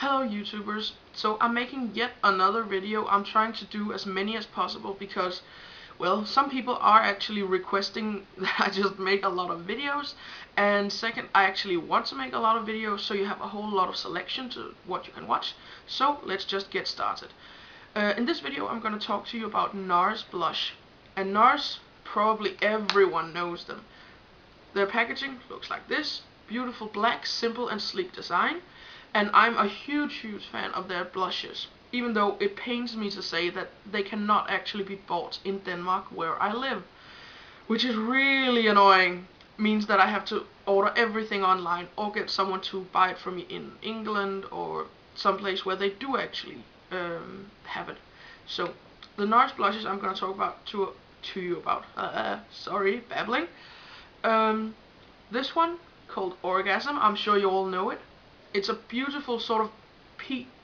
Hello YouTubers, so I'm making yet another video. I'm trying to do as many as possible because, well, some people are actually requesting that I just make a lot of videos, and second, I actually want to make a lot of videos so you have a whole lot of selection to what you can watch. So let's just get started. In this video I'm going to talk to you about Nars blush, and Nars, probably everyone knows them. Their packaging looks like this: beautiful black, simple and sleek design. And I'm a huge fan of their blushes, even though it pains me to say that they cannot actually be bought in Denmark, where I live. Which is really annoying. Means that I have to order everything online or get someone to buy it for me in England or someplace where they do actually have it. So the Nars blushes I'm going to talk about to you about. Sorry, babbling. This one, called Orgasm, I'm sure you all know it. It's a beautiful sort of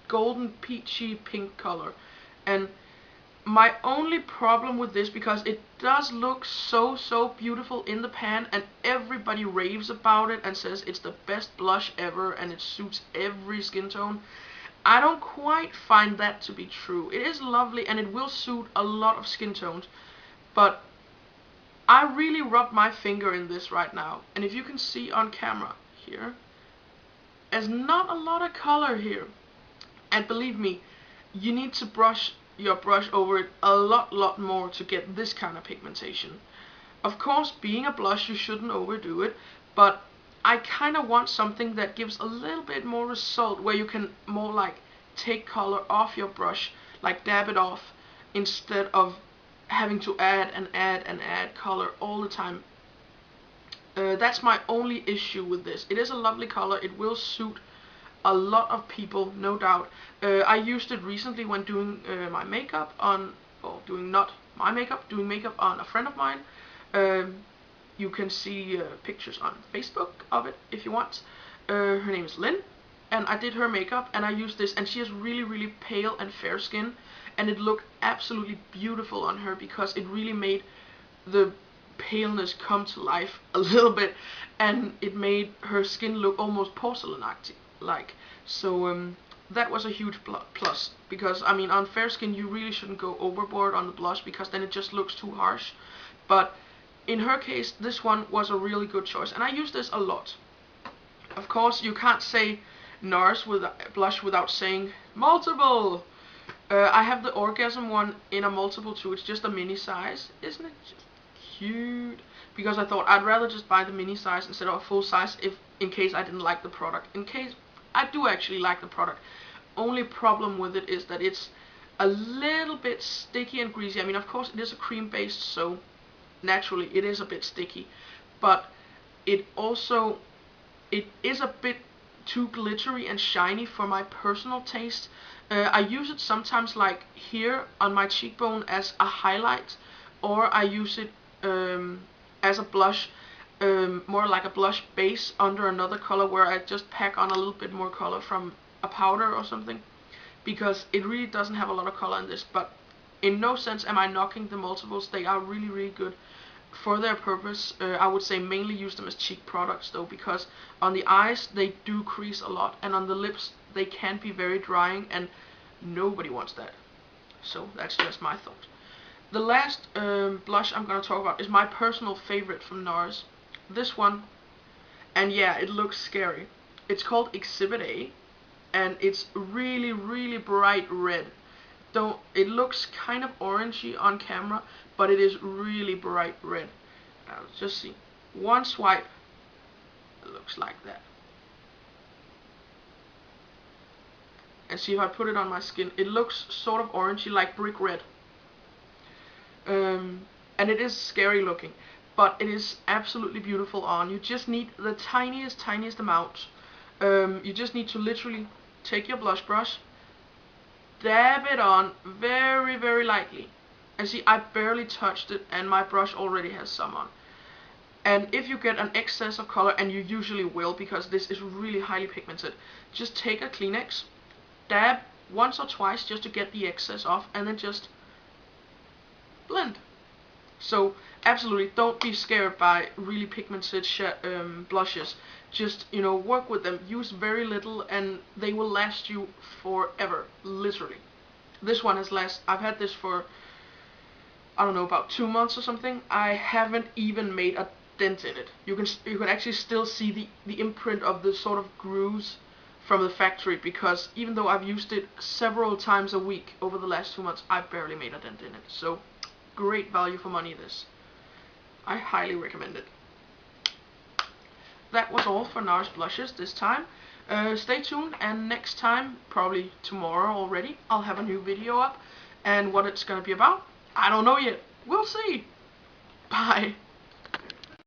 golden peachy pink color, and my only problem with this, because it does look so beautiful in the pan and everybody raves about it and says it's the best blush ever and it suits every skin tone, I don't quite find that to be true. It is lovely and it will suit a lot of skin tones, but I really rubbed my finger in this right now, and if you can see on camera here, there's not a lot of color here. And believe me, you need to brush your brush over it a lot more to get this kind of pigmentation. Of course, being a blush, you shouldn't overdo it, but I kind of want something that gives a little bit more result, where you can more like take color off your brush, like dab it off, instead of having to add color all the time. That's my only issue with this. It is a lovely color. It will suit a lot of people, no doubt. I used it recently when doing my makeup on, or doing not my makeup, doing makeup on a friend of mine. You can see pictures on Facebook of it if you want. Her name is Lynn, and I did her makeup and I used this, and she has really pale and fair skin, and it looked absolutely beautiful on her because it really made the paleness come to life a little bit, and it made her skin look almost porcelain-like. So that was a huge plus, because I mean, on fair skin you really shouldn't go overboard on the blush because then it just looks too harsh. But in her case, this one was a really good choice, and I use this a lot. Of course, you can't say Nars with blush without saying multiple. I have the Orgasm one in a multiple too. It's just a mini size. Isn't it just cute? Because I thought I'd rather just buy the mini size instead of a full size, if in case I didn't like the product. In case I do actually like the product, only problem with it is that it's a little bit sticky and greasy. I mean, of course it is a cream based, so naturally it is a bit sticky, but it is a bit too glittery and shiny for my personal taste. I use it sometimes like here on my cheekbone as a highlight, or I use it as a blush, more like a blush base under another color, where I just pack on a little bit more color from a powder or something, because it really doesn't have a lot of color in this. But in no sense am I knocking the multiples. They are really good for their purpose. I would say mainly use them as cheek products though, because on the eyes they do crease a lot, and on the lips they can be very drying, and nobody wants that. So that's just my thought. The last blush I'm going to talk about is my personal favorite from Nars. This one, and yeah, it looks scary. It's called Exhibit A, and it's really bright red. It looks kind of orangey on camera, but it is really bright red. Now just see, one swipe, it looks like that. And see, if I put it on my skin, it looks sort of orangey, like brick red. And it is scary looking, but it is absolutely beautiful on. You just need the tiniest amount. You just need to literally take your blush brush, dab it on very lightly, and see, I barely touched it and my brush already has some on. And if you get an excess of color, and you usually will because this is really highly pigmented, just take a Kleenex, dab once or twice just to get the excess off, and then just blend. So absolutely don't be scared by really pigmented blushes. just, you know, work with them. Use very little and they will last you forever, literally. This one has I've had this for, I don't know, about 2 months or something. I haven't even made a dent in it. You can actually still see the imprint of the sort of grooves from the factory, because even though I've used it several times a week over the last 2 months, I barely made a dent in it. So great value for money, this. I highly recommend it. That was all for Nars blushes this time. Stay tuned, and next time, probably tomorrow already, I'll have a new video up. And what it's gonna be about, I don't know yet. We'll see. Bye.